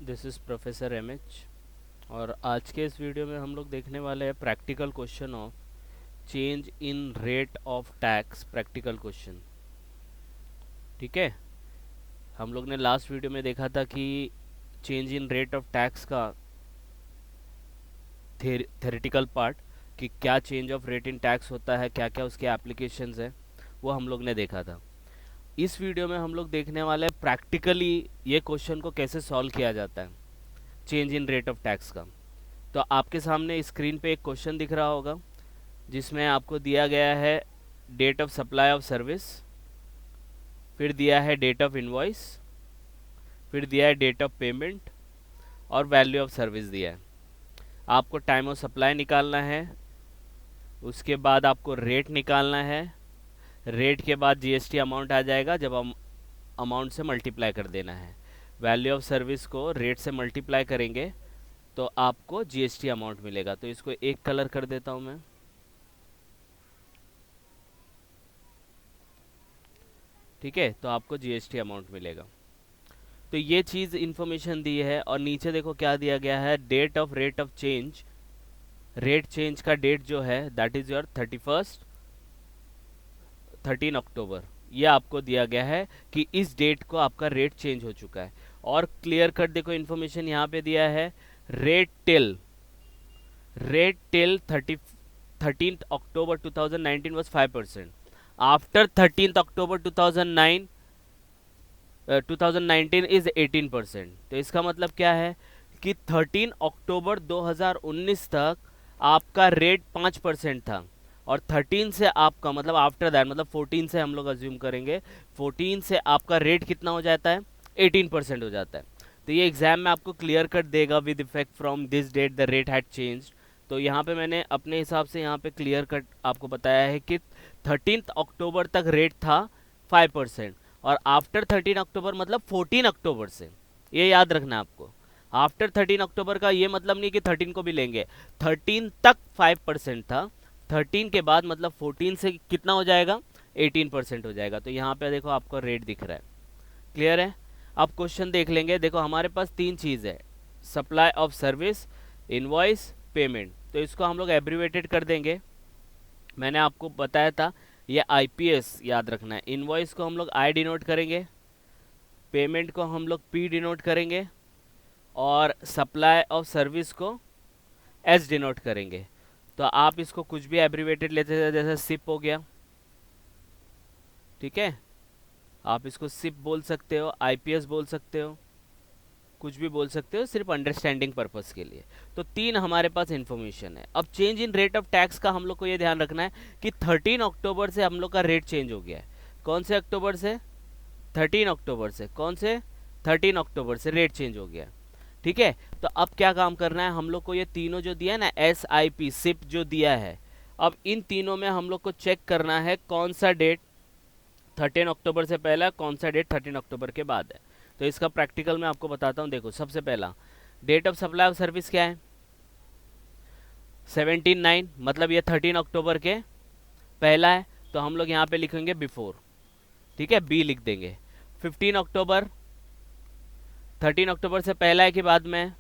This is professor M H. और आज के इस वीडियो में हम लोग देखने वाले हैं practical question of change in rate of tax. Practical question, ठीक है। हम लोग ने लास्ट वीडियो में देखा था कि change in rate of tax का थेरेटिकल पार्ट, कि क्या change of rate in tax होता है, क्या क्या उसके एप्लीकेशंस है, वो हम लोग ने देखा था। इस वीडियो में हम लोग देखने वाले हैं प्रैक्टिकली ये क्वेश्चन को कैसे सॉल्व किया जाता है, change in rate of tax का। तो आपके सामने स्क्रीन पे एक क्वेश्चन दिख रहा होगा जिसमें आपको दिया गया है date of supply of service, फिर दिया है डेट ऑफ इनवॉइस, फिर दिया है डेट ऑफ पेमेंट और वैल्यू ऑफ सर्विस दिया है। आपको टाइम ऑफ सप्लाई निकालना है, उसके बाद आपको रेट निकालना है। रेट के बाद जीएसटी अमाउंट आ जाएगा, जब हम अमाउंट से मल्टीप्लाई कर देना है। वैल्यू ऑफ सर्विस को रेट से मल्टीप्लाई करेंगे तो आपको जीएसटी अमाउंट मिलेगा। तो इसको एक कलर कर देता हूँ मैं, ठीक है। तो आपको जीएसटी अमाउंट मिलेगा। तो ये चीज़ इन्फॉर्मेशन दी है। और नीचे देखो क्या दिया गया है, date of rate of change. Rate change का डेट जो है दैट इज़ योर 13 अक्टूबर। ये आपको दिया गया है कि इस डेट को आपका रेट चेंज हो चुका है। और क्लियर कट देखो इन्फॉर्मेशन यहाँ पे दिया है, rate till 13th October 2019 was 5%. After 13th October 2019 is 18%। तो इसका मतलब क्या है कि 13 अक्टूबर 2019 तक आपका रेट 5% था। और 13 से आपका मतलब आफ्टर दैट, मतलब 14 से हम लोग अज्यूम करेंगे, 14 से आपका रेट कितना हो जाता है, 18% हो जाता है। तो ये एग्जाम में आपको क्लियर कट देगा, with effect from this date the rate had changed. तो यहाँ पे मैंने अपने हिसाब से यहाँ पे क्लियर कट आपको बताया है कि 13 अक्टूबर तक रेट था 5%, और आफ्टर 13 अक्टूबर मतलब 14 अक्टूबर से, ये याद रखना है आपको। आफ्टर 13 अक्टूबर का ये मतलब नहीं कि 13 को भी लेंगे, 13 तक 5% था। 13 के बाद मतलब 14 से कितना हो जाएगा, 18% हो जाएगा। तो यहाँ पे देखो आपको रेट दिख रहा है, क्लियर है। अब क्वेश्चन देख लेंगे। देखो हमारे पास तीन चीज़ है, supply of service, invoice, payment. तो इसको हम लोग एब्रीवेटेड कर देंगे। मैंने आपको बताया था ये आईपीएस याद रखना है। इनवॉइस को हम लोग आई डिनोट करेंगे, पेमेंट को हम लोग पी डिनोट करेंगे, और सप्लाई ऑफ सर्विस को एस डिनोट करेंगे। तो आप इसको कुछ भी एब्रीवेटेड लेते थे, जैसे सिप हो गया, ठीक है। आप इसको सिप बोल सकते हो, आईपीएस बोल सकते हो, कुछ भी बोल सकते हो, सिर्फ अंडरस्टैंडिंग पर्पस के लिए। तो तीन हमारे पास इंफॉर्मेशन है। अब change in rate of tax का हम लोग को ये ध्यान रखना है कि 13 अक्टूबर से हम लोग का रेट चेंज हो गया है। कौन से अक्टूबर से, 13 अक्टूबर से। कौन से, 13 अक्टूबर से रेट चेंज हो गया, ठीक है। तो अब क्या काम करना है हम लोग को, ये तीनों जो दिया है ना, एस आई पी सिप जो दिया है, अब इन तीनों में हम लोग को चेक करना है कौन सा डेट 13 अक्टूबर से पहला, कौन सा डेट 13 अक्टूबर के बाद है। तो इसका प्रैक्टिकल मैं आपको बताता हूँ। देखो सबसे पहला date of supply of service क्या है, 17/9, मतलब ये 13 अक्टूबर के पहला है। तो हम लोग यहाँ पे लिखेंगे बिफोर, ठीक है, बी लिख देंगे। 15 अक्टूबर 13 अक्टूबर से पहला है कि बाद में,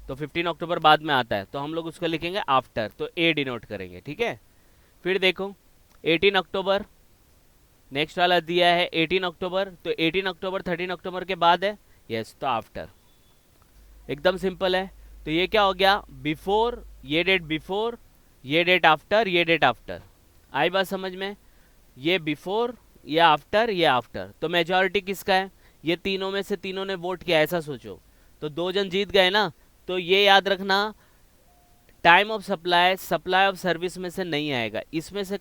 तो 15 अक्टूबर बाद में आता है, तो हम लोग उसको लिखेंगे आफ्टर, तो ए डिनोट करेंगे, ठीक है। फिर देखो 18 अक्टूबर, नेक्स्ट वाला दिया है 18 अक्टूबर, तो 18 अक्टूबर 13 अक्टूबर के बाद है, यस, तो आफ्टर। एकदम सिंपल है। तो ये क्या हो गया, बिफोर, ये डेट बिफोर, ये डेट आफ्टर, ये डेट आफ्टर। आई बात समझ में, ये बिफोर, ये आफ्टर, ये आफ्टर। तो मेजॉरिटी किसका है, ये तीनों में से तीनों ने वोट किया, ऐसा सोचो। तो दो जन जीत गए ना। तो ये याद रखना, time of supply supply of service में से नहीं आएगा, इसमें से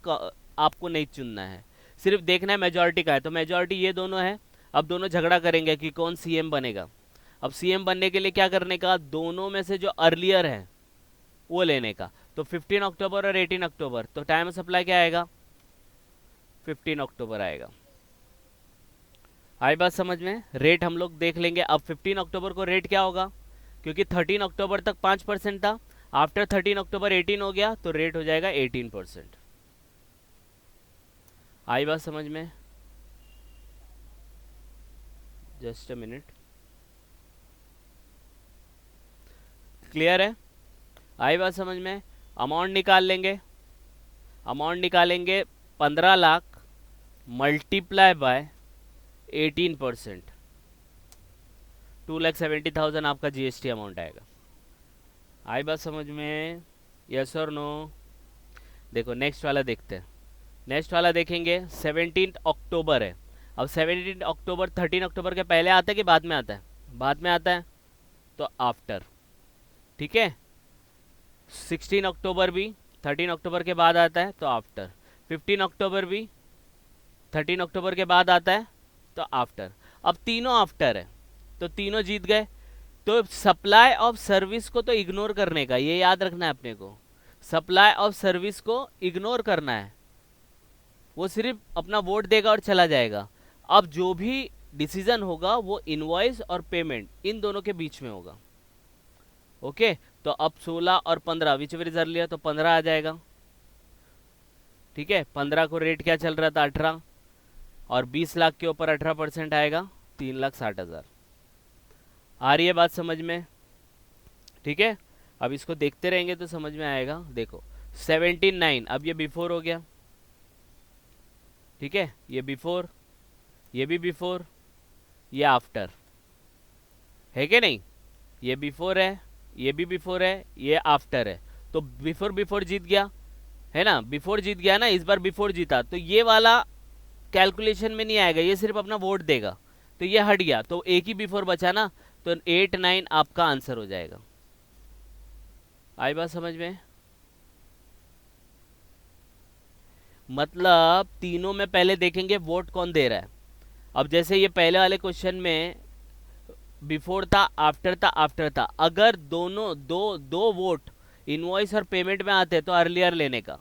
आपको नहीं चुनना है, सिर्फ देखना है मेजॉरिटी का है। तो मेजॉरिटी ये दोनों है। अब दोनों झगड़ा करेंगे कि कौन सीएम बनेगा। अब सीएम बनने के लिए क्या करने का, दोनों में से जो अर्लियर है वो लेने का। तो 15 अक्टूबर और 18 अक्टूबर, तो टाइम ऑफ सप्लाई क्या आएगा, 15 अक्टूबर आएगा। आई बात समझ में। रेट हम लोग देख लेंगे। अब 15 अक्टूबर को रेट क्या होगा, क्योंकि 13 अक्टूबर तक 5% था, आफ्टर 13 अक्टूबर 18 हो गया, तो रेट हो जाएगा 18%। आई बात समझ में, जस्ट अ मिनट। क्लियर है? आई बात समझ में? अमाउंट निकाल लेंगे, अमाउंट निकालेंगे 15 लाख मल्टीप्लाई बाय 18%, 2,70,000 आपका जीएसटी अमाउंट आएगा। आई बात समझ में? यस और नो? देखो नेक्स्ट वाला देखते हैं। नेक्स्ट वाला देखेंगे 17 अक्टूबर है। अब 17 अक्टूबर 13 अक्टूबर के पहले आता है कि बाद में आता है? बाद में आता है, तो आफ्टर। ठीक है, 16 अक्टूबर भी 13 अक्टूबर के बाद आता है, तो आफ्टर। 15 अक्टूबर भी 13 अक्टूबर के बाद आता है, तो आफ्टर। अब तीनों आफ्टर है, तो तीनों जीत गए। तो सप्लाई ऑफ सर्विस को तो इग्नोर करने का, ये याद रखना है अपने को। सप्लाई ऑफ सर्विस को इग्नोर करना है, वो सिर्फ अपना वोट देगा और चला जाएगा। अब जो भी डिसीजन होगा वो इनवॉइस और पेमेंट इन दोनों के बीच में होगा। ओके, तो अब 16 और 15 विच एवर इज अर्लियर, तो 15 आ जाएगा। ठीक है, 15 को रेट क्या चल रहा था? 18, और 20 लाख के ऊपर 18% आएगा, 3,60,000। आ रही है बात समझ में? ठीक है, अब इसको देखते रहेंगे तो समझ में आएगा। देखो 17,9, अब ये बिफोर हो गया। ठीक है, ये बिफोर, ये भी बिफोर, ये आफ्टर है कि नहीं? ये बिफोर है, ये भी बिफोर है, ये आफ्टर है। तो बिफोर बिफोर जीत गया है ना, बिफोर जीत गया ना, इस बार बिफोर जीता, तो ये वाला कैलकुलेशन में नहीं आएगा, ये सिर्फ अपना वोट देगा, तो ये हट गया, तो एक ही बिफोर बचा ना, तो 8, 9 आपका आंसर हो जाएगा। आई बात समझ में? मतलब तीनों में पहले देखेंगे वोट कौन दे रहा है। अब जैसे ये पहले वाले क्वेश्चन में बिफोर था, आफ्टर था, आफ्टर था, अगर दोनों दो दो वोट इनवॉइस और पेमेंट में आते तो अर्लियर लेने का,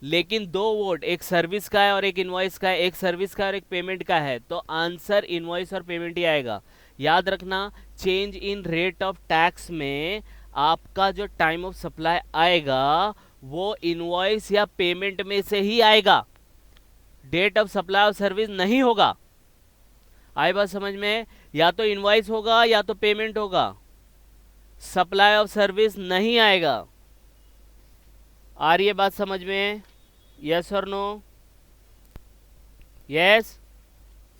लेकिन दो वोट एक सर्विस का है और एक इनवॉइस का है, एक सर्विस का और एक पेमेंट का है, तो आंसर इनवॉइस और पेमेंट ही आएगा। याद रखना, change in rate of tax में आपका जो टाइम ऑफ सप्लाई आएगा वो इनवॉइस या पेमेंट में से ही आएगा, date of supply of service नहीं होगा। आई बात समझ में? या तो इनवॉइस होगा या तो पेमेंट होगा, सप्लाई ऑफ सर्विस नहीं आएगा। आ रही है बात समझ में? यस और नो? यस,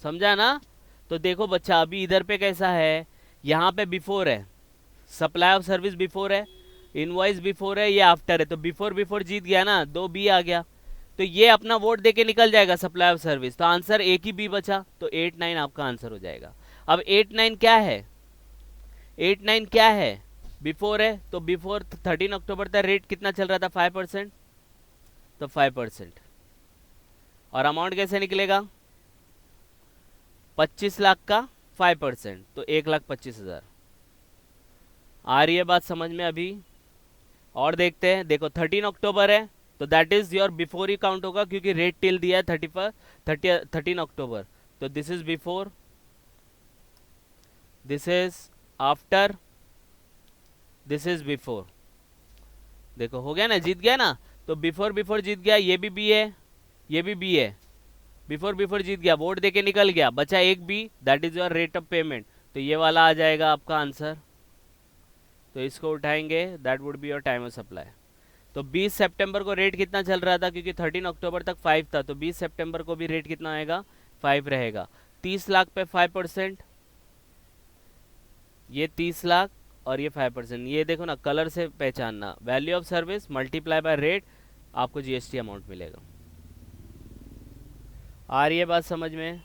समझा ना? तो देखो बच्चा, अभी इधर पे कैसा है, यहाँ पे बिफोर है, सप्लाई ऑफ सर्विस बिफोर है, इनवॉइस बिफोर है, ये आफ्टर है, तो बिफोर बिफोर जीत गया ना, 2 बी आ गया, तो ये अपना वोट देके निकल जाएगा सप्लाई ऑफ सर्विस, तो आंसर एक ही बी बचा, तो 8, 9 आपका आंसर हो जाएगा। अब 8, 9 क्या है? 8, 9 क्या है? बिफोर है, तो बिफोर 13 अक्टूबर तक रेट कितना चल रहा था? 5%, तो 5%। और अमाउंट कैसे निकलेगा? 25 लाख का 5%, तो 1,25,000। आ रही है बात समझ में अभी? और देखते हैं, देखो 13 अक्टूबर है, तो that is your before he count होगा, क्योंकि रेट टिल दिया है 13 अक्टूबर, तो this is before, this is after, this is before. देखो हो गया ना, जीत गया ना, तो बिफोर बिफोर जीत गया, ये भी बी है, ये भी बी है, बिफोर बिफोर जीत गया, वोट देके निकल गया, बचा एक B, that is your rate of payment, तो ये वाला आ जाएगा आपका आंसर। तो इसको उठाएंगे, that would be your time of supply. तो 20 सितंबर को रेट कितना चल रहा था? क्योंकि 13 अक्टूबर तक 5 था, तो 20 सितंबर को भी रेट कितना आएगा? 5 रहेगा। 30 लाख पे 5%, ये 30 लाख और ये 5%। ये देखो ना, कलर से पहचानना, value of service multiply by rate, आपको जीएसटी अमाउंट मिलेगा। आ रही है बात समझ में?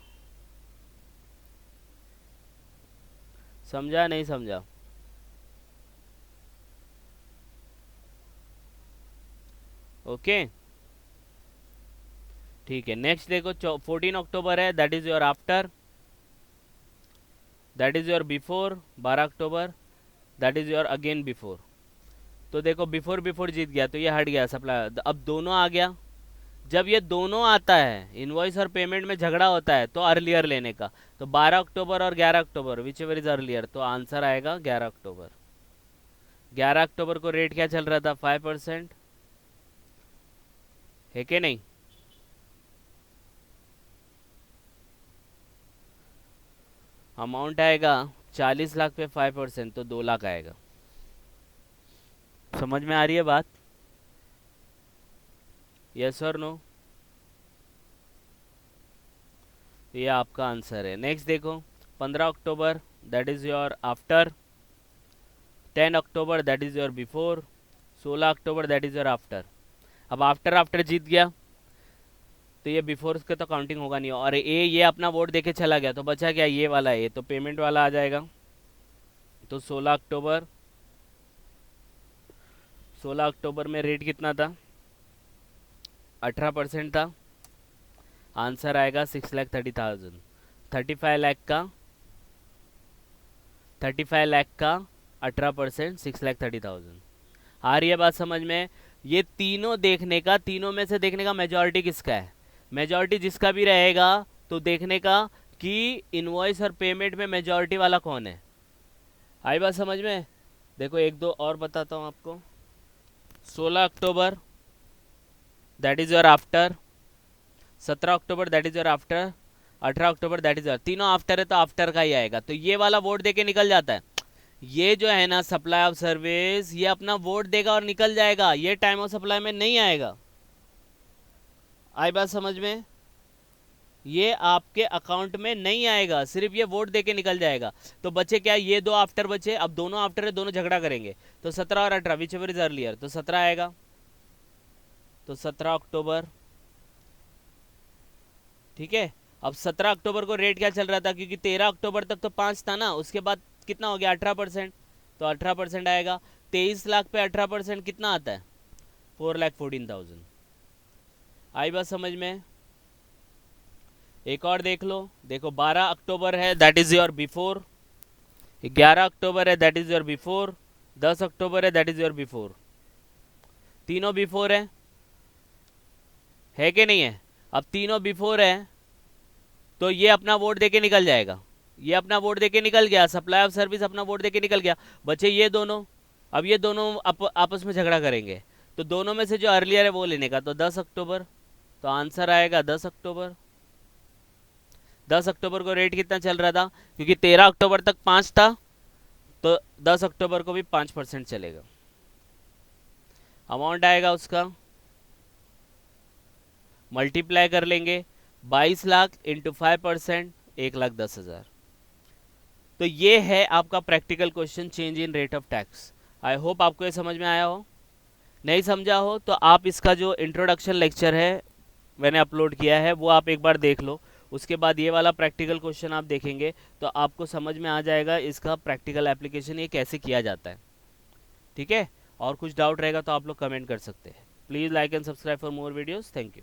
समझा नहीं समझा? ओके ठीक है, नेक्स्ट देखो 14 अक्टूबर है, that is your after, that is your before 12 October, that is your again before. तो देखो बिफोर बिफोर जीत गया, तो ये हट गया सप्लाई, अब दोनों आ गया। जब ये दोनों आता है, इनवॉइस और पेमेंट में झगड़ा होता है, तो अर्लियर लेने का, तो 12 अक्टूबर और 11 अक्टूबर विच एवर इज अर्लियर, तो आंसर आएगा 11 अक्टूबर। 11 अक्टूबर को रेट क्या चल रहा था? 5%, है कि नहीं? अमाउंट आएगा 40 लाख पे 5%, तो 2 लाख आएगा। समझ में आ रही है बात? यस और नो? ये आपका आंसर है। नेक्स्ट देखो, 15 October that is your after, 10 October that is your before, 16 October that is your after. अब आफ्टर आफ्टर जीत गया तो ये बिफोर के तो काउंटिंग होगा नहीं, और ये अपना वोट देके चला गया तो बचा क्या, ये वाला, ये तो पेमेंट वाला आ जाएगा। तो 16 अक्टूबर, 16 अक्टूबर में रेट कितना था, 18% था। आंसर आएगा 6,30,000। 35 लाख का, 35 लाख का 18%, 6,30,000। आ रही है बात समझ में? ये तीनों देखने का, तीनों में से देखने का मेजॉरिटी किसका है, मेजॉरिटी जिसका भी रहेगा तो देखने का कि इनवॉइस और पेमेंट में मेजॉरिटी वाला कौन है। आई बात समझ में? देखो एक दो और बताता हूँ आपको। 16 October that is your after, 17 October that is your after, 18 October that is your, तीनों आफ्टर है तो आफ्टर का ही आएगा। तो ये वाला वोट दे के निकल जाता है। ये जो है ना सप्लाई ऑफ सर्विस, ये अपना वोट देगा और निकल जाएगा, ये टाइम ऑफ सप्लाई में नहीं आएगा। आई बात समझ में? ये आपके अकाउंट में नहीं आएगा, सिर्फ ये वोट देके निकल जाएगा। तो बचे क्या, ये दो आफ्टर बचे। अब दोनों आफ्टर है, दोनों झगड़ा करेंगे। तो 17 और 18 विच एवर इज अर्लियर, तो 17 आएगा। तो 17 अक्टूबर, ठीक है। अब 17 अक्टूबर को रेट क्या चल रहा था, क्योंकि 13 अक्टूबर तक तो 5 था ना, उसके बाद कितना हो गया, 18%। तो 18% आएगा। 23 लाख पे 18% कितना आता है, 4,14,000। आई बात समझ में? एक और देख लो, देखो 12 अक्टूबर है दैट इज योर बिफोर, 11 अक्टूबर है दैट इज योर बिफोर, 10 अक्टूबर है दैट इज योर बिफोर। तीनों बिफोर है कि नहीं है? अब तीनों बिफोर है तो ये अपना वोट देके निकल जाएगा, ये अपना वोट देके निकल गया, सप्लाई ऑफ सर्विस अपना वोट देके निकल गया। बचे ये दोनों। अब ये दोनों आपस में झगड़ा करेंगे, तो दोनों में से जो अर्लियर है वो लेने का। तो 10 अक्टूबर, तो आंसर आएगा 10 अक्टूबर। 10 अक्टूबर को रेट कितना चल रहा था, क्योंकि 13 अक्टूबर तक 5 था, तो 10 अक्टूबर को भी 5% चलेगा। अमाउंट आएगा उसका, मल्टीप्लाई कर लेंगे, 22 लाख इंटू 5%, 1,10,000। तो ये है आपका practical question, change in rate of tax. I hope आपको ये समझ में आया हो। नहीं समझा हो तो आप इसका जो इंट्रोडक्शन लेक्चर है मैंने अपलोड किया है वो आप एक बार देख लो। उसके बाद ये वाला प्रैक्टिकल क्वेश्चन आप देखेंगे तो आपको समझ में आ जाएगा इसका प्रैक्टिकल एप्लीकेशन ये कैसे किया जाता है। ठीक है, और कुछ डाउट रहेगा तो आप लोग कमेंट कर सकते हैं। Please like and subscribe for more videos. Thank you.